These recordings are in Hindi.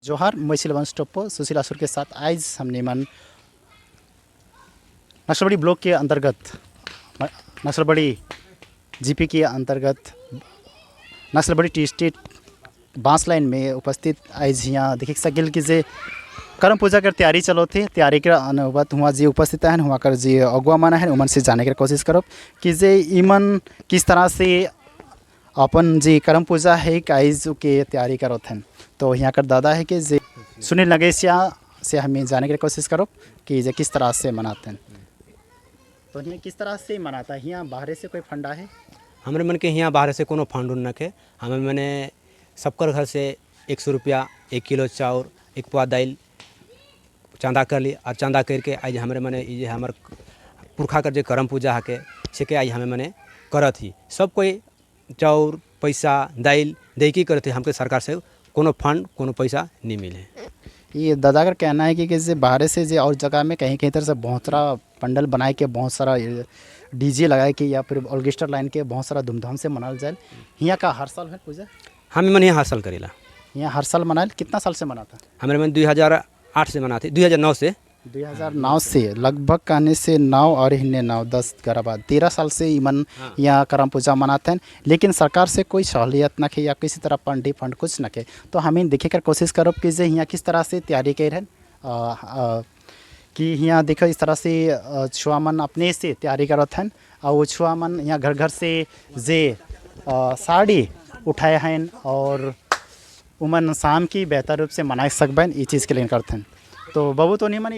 जोहार मैसिल वन स्टॉप सुशील आसुर के साथ आज हमने मन नक्सलबाड़ी ब्लॉक के अंतर्गत नक्सलबाड़ी जीपी के अंतर्गत नक्सलबाड़ी टी स्टेट बांस लाइन में उपस्थित आज यहाँ देख सकिल कि जे करम पूजा कर तैयारी चलो थे तैयारी के अनुवाद हुआ जी उपस्थित है हुआ कर जी अगुआ माना है उमन से जाने की कोशिश करो कि जे ईमन किस तरह से अपन जी करम पूजा है काइज के तैयारी करो थे। तो यहाँ कर दादा है कि जे सुनील नगेशिया से हमें जाने की कोशिश करो कि जे किस तरह से मनाते हैं। तो यहाँ किस तरह से मनाता है, यहाँ बाहर से कोई फंडा है? हमारे मन के यहाँ बाहर से कोनो फंड उन नखे हमें मैंने सबकर घर से 100 रुपया 1 किलो चाउर 1 पुआ दाल चंदा कर ली और चंदा करके आज हमारे मैंने ये हमार पुरखा कर जो करम पूजा है के से के आज हमें मैंने करत ही सब कोई चाउर पैसा दाल दे की करते हमके सरकार से कोनो फंड कोनो पैसा नहीं मिले। ये दादा का कहना है कि जैसे बाहर से जो और जगह में कहीं कहीं तरह से बहुत सारा पंडल बनाए के बहुत सारा डीजे लगाए के या फिर ऑर्केस्ट्रा लाइन के बहुत सारा धूमधाम से मनाल जाए। यहाँ का हर साल है पूजा? हमें मन यहाँ हर साल करेला। यहाँ हर साल मनाए कितना साल से मनाता? हमारे मन 2008 से मनाते 2009 से 2009 से लगभग कहने से 9 और हिन्ने 9 10 11 बाद 13 साल से ईमन यहाँ करम पूजा मनाते हैं। लेकिन सरकार से कोई सहूलियत न खे या किसी तरह फंड फंड कुछ न खे। तो हमें देखे कर कोशिश करो कि जे यहाँ किस तरह से तैयारी कर रहे हैं कि यहाँ देखो इस तरह से छुआ मन अपने से तैयारी करत हैं और वो छुआ मन यहाँ घर घर से जे साड़ी उठाए हैं और उमन शाम की बेहतर रूप से मना सकबन ये चीज़ के लिए करते हैं। तो बाबू तो नहीं मन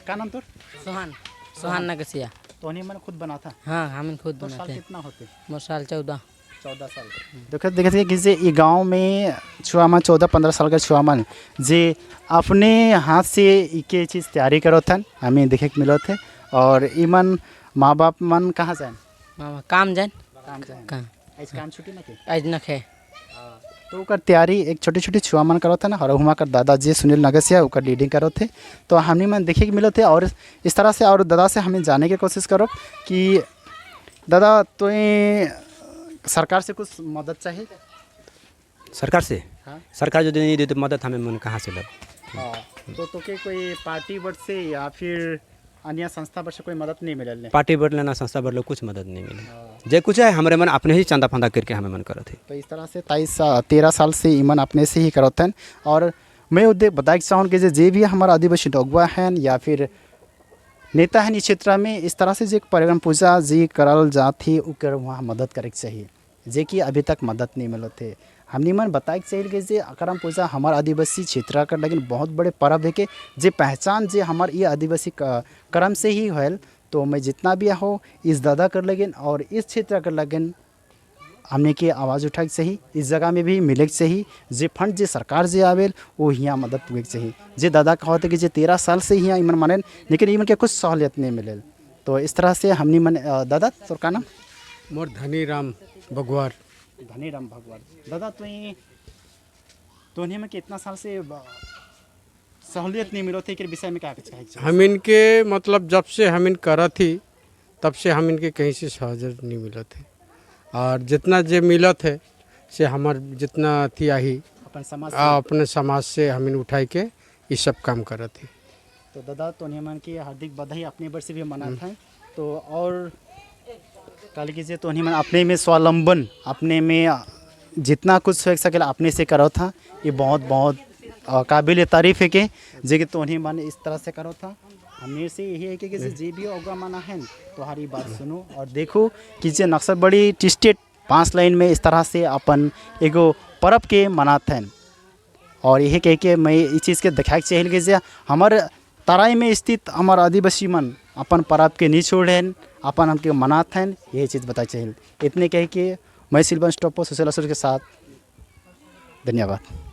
क्या नाम तोर? सोहान नगसिया। तो नहीं मन खुद बना था? हाँ हम खुद तो साल बनाते। कितना होते? मोर साल 14 साल। देखते कि जे ये गांव में छुआ मन 14-15 साल का छुआ मन जे अपने हाथ से इके चीज़ तैयारी करो थन हमें देखे के मिलो थे। और ईमन माँ बाप मन कहाँ जाए? मामा काम जान काम आज काम छुट्टी ना के आज नखे। तो ओकर तैयारी एक छोटी छोटी छुआ मन करो थे ना और हुआ कर दादाजी सुनील नगसिया ओकर लीडिंग करो थे। तो हमने मन देखे के मिलो थे और इस तरह से और दादा से हमें जाने की कोशिश करो कि दादा तो सरकार से कुछ मदद चाहिए? सरकार से हाँ? सरकार जो नहीं देती मदद हमें मन कहाँ से लग। हाँ तो के कोई पार्टी वर्ड से या फिर अन्य संस्था वर्ड से कोई मदद नहीं मिले? पार्टी बढ़ लेना संस्था बढ़ लो कुछ मदद नहीं मिले। जे कुछ है हमारे मन अपने ही चंदा फंदा करके हमें मन करते। तो इस तरह से 13 साल से ईमन अपने से ही करते हैं। और मैं उद्देश्य बताना चाहूँ कि जे भी हमारा आदिवासी डोगवा हैं या फिर नेता हैं इस क्षेत्र में इस तरह से जो परिक्रम पूजा जी करल जाती उकर वहाँ मदद करे चाहिए जे कि अभी तक मदद नहीं मिलो थे। हमने मन बताए चाहिए कि जे करम पूजा हमारे आदिवासी क्षेत्र का लेकिन बहुत बड़े पर्व है कि जे पहचान जे हमारे ये आदिवासी कर्म से ही होल। तो मैं जितना भी हो इस दादा कर लेकिन और इस क्षेत्र कर लेकिन हमने की आवाज़ उठाए चाहिए इस जगह में भी मिले चाहिए जे फंड जे सरकार जे आवेल वो यहाँ मदद पुगे चाहिए। जे दादा कहते कि जे 13 साल से यहाँ ईमन माने लेकिन ईमन के कुछ सहूलियत नहीं मिले। तो इस तरह से हमने मन दादा तो का नाम? मोर धनी राम भगवार। धनी राम भगवान। दादा तो में कितना साल से सहूलियत नहीं मिलो थे के विषय में क्या चाहिए? हम इनके मतलब जब से हम इन करा थी तब से हम इनके कहीं से सहूलियत नहीं मिला थे और जितना जे मिला थे से हमार जितना थी आई अपने समाज से हम इन उठाई के ये सब काम करा थी। तो दादा तो मन की हार्दिक बधाई अपने वर्ष से भी मनाता है। तो और कल कीजिए तो मन अपने में स्वावलंबन अपने में जितना कुछ हो सके अपने से करो था ये बहुत बहुत काबिल तारीफ़ है कि जे कि तो मन इस तरह से करो था। हमें से यही है कि जे भी होगा माना है तो हरी बात सुनो और देखो कि जे नक्सलबाड़ी टी स्टेट बांस लाइन में इस तरह से अपन एगो पर्व के मनाते हैं। और यही कह के मैं इस चीज़ के दिखाए चाहिए कि जे हमारे तराई में स्थित हमारे आदिवासी मन अपन पर्व के नहीं छोड़े अपन हमके मनाते हैं यही चीज़ बताई चाहिए। इतने कह के मैं सिल्वन स्टॉप सुशील आसुर के साथ धन्यवाद।